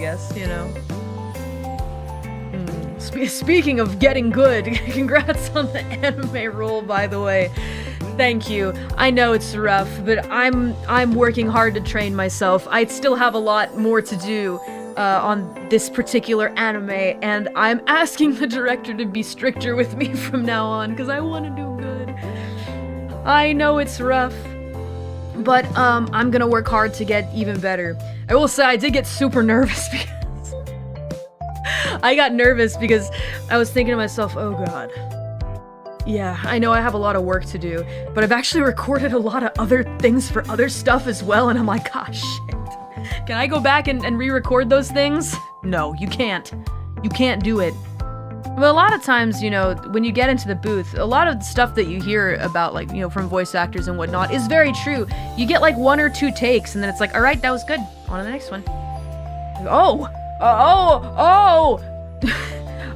guess, you know. Speaking of getting good, congrats on the anime role, by the way. Thank you. I know it's rough, but I'm working hard to train myself. I still have a lot more to do on this particular anime, and I'm asking the director to be stricter with me from now on, because I want to do good. I know it's rough, but I'm gonna work hard to get even better. I will say I did get super nervous because I got nervous because I was thinking to myself, oh god. Yeah, I know I have a lot of work to do, but I've actually recorded a lot of other things for other stuff as well, and I'm like, gosh, shit. Can I go back and re-record those things? No, you can't. You can't do it. But a lot of times, you know, when you get into the booth, a lot of stuff that you hear about, like, you know, from voice actors and whatnot is very true. You get like 1 or 2 takes, and then it's like, alright, that was good. On to the next one.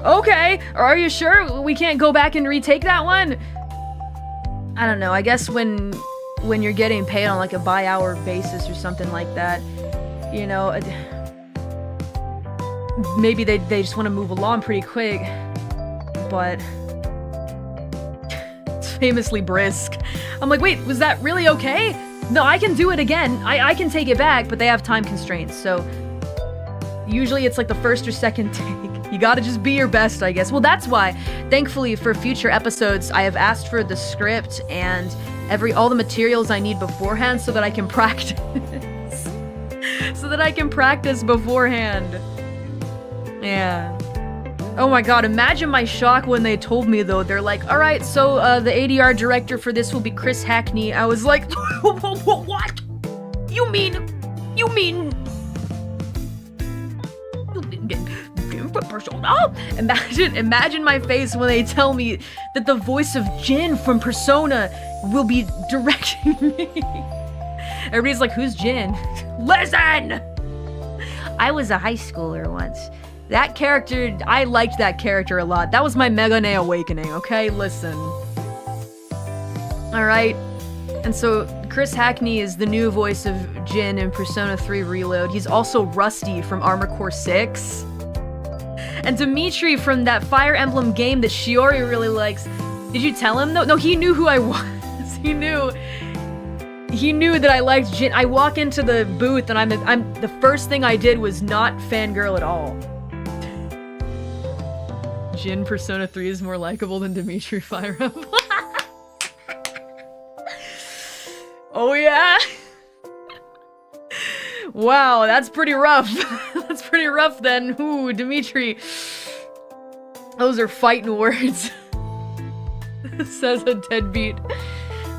Okay, are you sure we can't go back and retake that one? I don't know, I guess when you're getting paid on like a by-hour basis or something like that, you know, maybe they just want to move along pretty quick, but it's famously brisk. I'm like, wait, was that really okay? No, I can do it again. I can take it back, but they have time constraints, so usually it's like the first or second take. You gotta just be your best, I guess. Well, that's why, thankfully, for future episodes, I have asked for the script and all the materials I need beforehand so that I can practice. So that I can practice beforehand. Yeah. Oh my god, imagine my shock when they told me, though. They're like, alright, so the ADR director for this will be Chris Hackney. I was like, what? You mean... Persona? Imagine my face when they tell me that the voice of Jin from Persona will be directing me. Everybody's like, who's Jin? Listen! I was a high schooler once. That character, I liked that character a lot. That was my Megane awakening, okay? Listen. Alright. And so, Chris Hackney is the new voice of Jin in Persona 3 Reload. He's also Rusty from Armored Core 6. And Dimitri from that Fire Emblem game that Shiori really likes. Did you tell him though? No, he knew who I was. He knew that I liked Jin. I walk into the booth and the first thing I did was not fangirl at all. Jin Persona 3 is more likable than Dimitri Fire Emblem. Oh yeah? Wow, that's pretty rough. That's pretty rough then. Ooh, Dimitri. Those are fighting words. Says a deadbeat.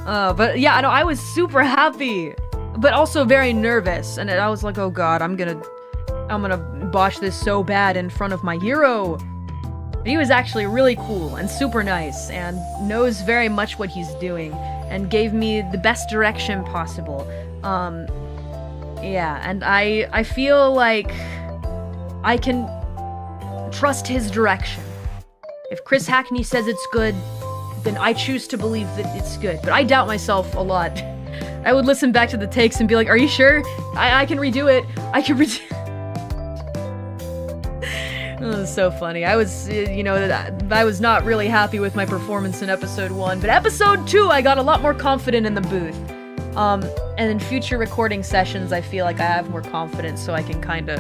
But yeah, no, I was super happy, but also very nervous. And I was like, oh god, I'm gonna botch this so bad in front of my hero. But he was actually really cool and super nice and knows very much what he's doing and gave me the best direction possible. Yeah, and I feel like I can trust his direction. If Chris Hackney says it's good, then I choose to believe that it's good. But I doubt myself a lot. I would listen back to the takes and be like, are you sure? I can redo it. I can redo it. Oh, it's so funny. I was, you know, I was not really happy with my performance in episode 1, but episode 2 I got a lot more confident in the booth. And in future recording sessions, I feel like I have more confidence, so I can kind of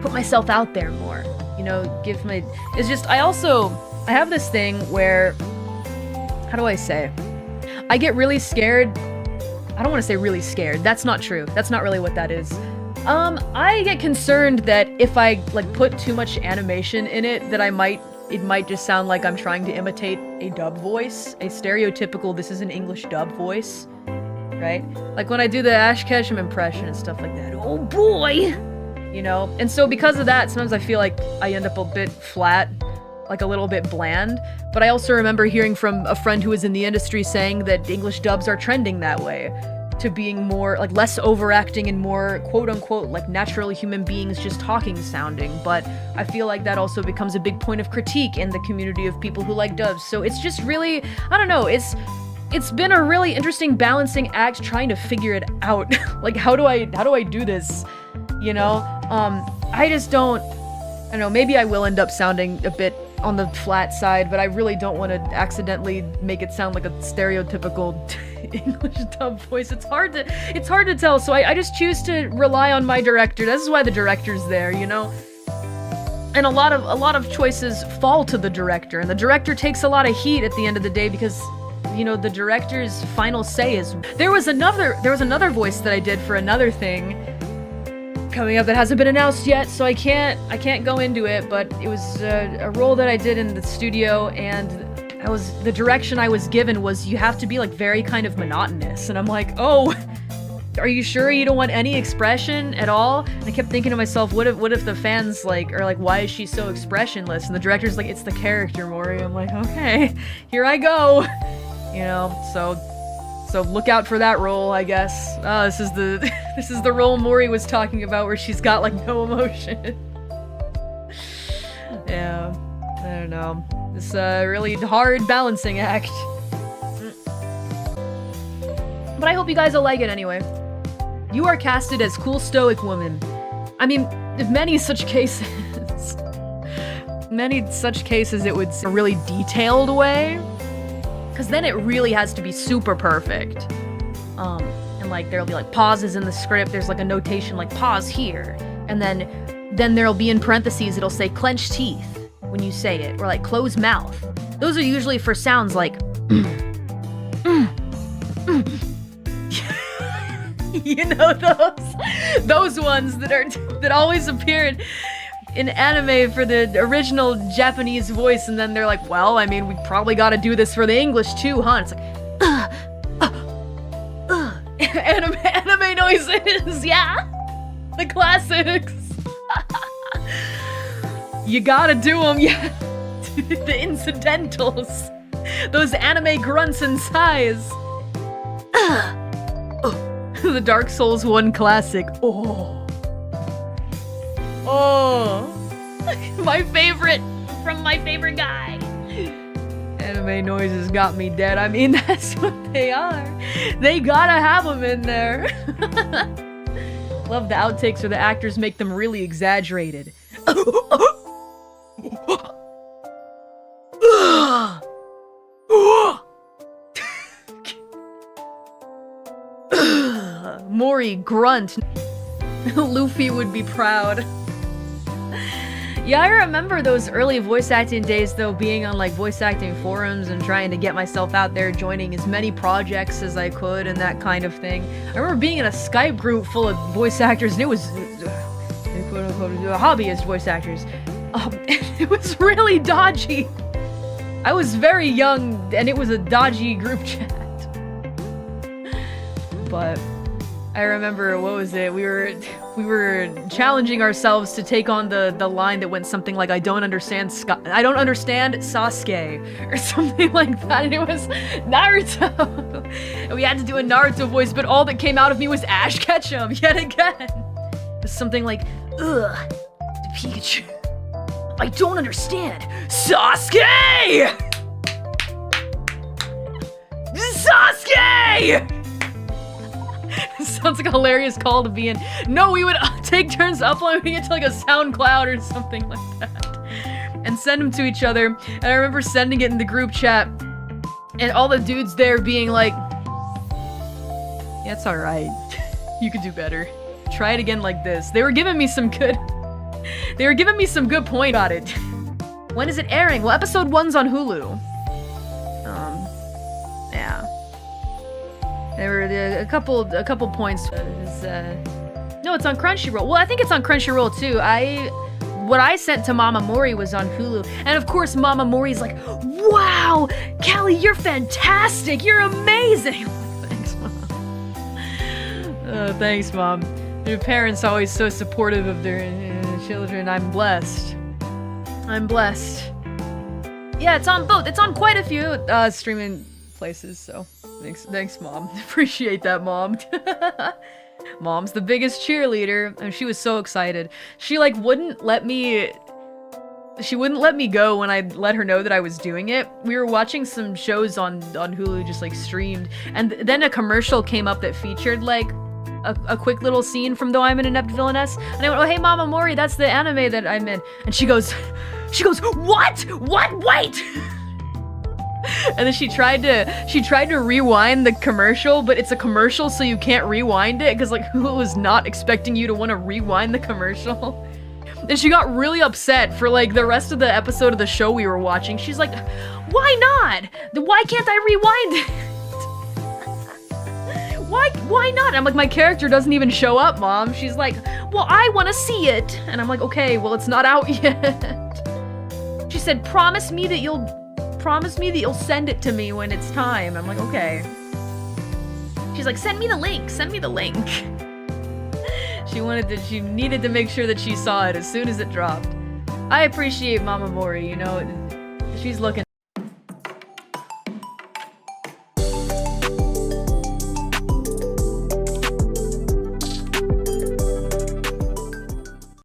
put myself out there more. You know, it's just, I have this thing where, how do I say? I get really scared. I don't want to say really scared. That's not true. That's not really what that is. I get concerned that if I, like, put too much animation in it, that it might just sound like I'm trying to imitate a dub voice, a stereotypical, this is an English dub voice, right? Like when I do the Ash Ketchum impression and stuff like that, oh boy! You know? And so because of that, sometimes I feel like I end up a bit flat, like a little bit bland, but I also remember hearing from a friend who was in the industry saying that English dubs are trending that way, to being more, like, less overacting and more, quote-unquote, like, natural human beings just talking sounding, but I feel like that also becomes a big point of critique in the community of people who like dubs, so it's just really, I don't know, it's been a really interesting balancing act trying to figure it out. Like, how do I do this, you know? I just don't know, maybe I will end up sounding a bit on the flat side, but I really don't want to accidentally make it sound like a stereotypical English dub voice. It's hard to tell, so I just choose to rely on my director. This is why the director's there, you know? And a lot of choices fall to the director, and the director takes a lot of heat at the end of the day because, you know, the director's final say is... There was another voice that I did for another thing coming up that hasn't been announced yet, so I can't go into it, but it was a role that I did in the studio, and the direction I was given was you have to be like very kind of monotonous, and I'm like, oh, are you sure you don't want any expression at all? And I kept thinking to myself, what if the fans are like, why is she so expressionless? And the director's like, it's the character, Mori. I'm like, okay, here I go. You know, so look out for that role, I guess. This is the role Mori was talking about where she's got like no emotion. Yeah, I don't know. This really hard balancing act. But I hope you guys will like it anyway. You are casted as cool stoic woman. I mean, in many such cases it would a really detailed way. Cause then it really has to be super perfect. And like there'll be like pauses in the script, there's like a notation like pause here. And then there'll be in parentheses, it'll say clench teeth when you say it, or like close mouth. Those are usually for sounds like you know, those ones that always appear in anime for the original Japanese voice, and then they're like, well, I mean, we probably gotta do this for the English too, huh? It's like, anime noises, yeah? The classics. You gotta do them, yeah. The incidentals. Those anime grunts and sighs. The Dark Souls 1 classic. Oh. My favorite from my favorite guy. Anime noises got me dead. I mean, that's what they are. They gotta have them in there. Love the outtakes where the actors make them really exaggerated. Mori grunt. Luffy would be proud. Yeah, I remember those early voice acting days though, being on like voice acting forums and trying to get myself out there, joining as many projects as I could and that kind of thing. I remember being in a Skype group full of voice actors, and it was quote-unquote hobbyist voice actors. It was really dodgy. I was very young and it was a dodgy group chat. But I remember, what was it? We were challenging ourselves to take on the line that went something like, I don't understand Sasuke, or something like that, and it was Naruto. And we had to do a Naruto voice, but all that came out of me was Ash Ketchum, yet again. It was something like, ugh, Pikachu. I don't understand Sasuke! Sasuke! Sounds like a hilarious call to be in. No, we would take turns uploading it to like a SoundCloud or something like that. And send them to each other. And I remember sending it in the group chat. And all the dudes there being like, yeah, it's alright. You could do better. Try it again like this. They were giving me some good point about it. When is it airing? Well, episode 1's on Hulu. Yeah. There were a couple points. No, it's on Crunchyroll. Well, I think it's on Crunchyroll too. What I sent to Mamamori was on Hulu, and of course Mamamori's like, "Wow, Callie, you're fantastic. You're amazing." Thanks, Mom. Thanks, Mom. Your parents are always so supportive of their children. I'm blessed. I'm blessed. Yeah, it's on both. It's on quite a few streaming places. So. Thanks, Mom. Appreciate that, Mom. Mom's the biggest cheerleader, and she was so excited. She like wouldn't let me go when I let her know that I was doing it. We were watching some shows on Hulu, just like streamed, and then a commercial came up that featured like a quick little scene from Though I'm an Inept Villainess, and I went, oh hey Mamamori, that's the anime that I'm in, and she goes, what? Wait! And then she tried to rewind the commercial, but it's a commercial, so you can't rewind it, because like Hulu is not expecting you to want to rewind the commercial. And she got really upset for like the rest of the episode of the show we were watching. She's like, why not? Why can't I rewind it? Why not? I'm like, my character doesn't even show up, Mom. She's like, well, I want to see it. And I'm like, okay, well, it's not out yet. She said, promise me that you'll send it to me when it's time. I'm like, okay. She's like, send me the link. She needed to make sure that she saw it as soon as it dropped. I appreciate Mamamori, you know, she's looking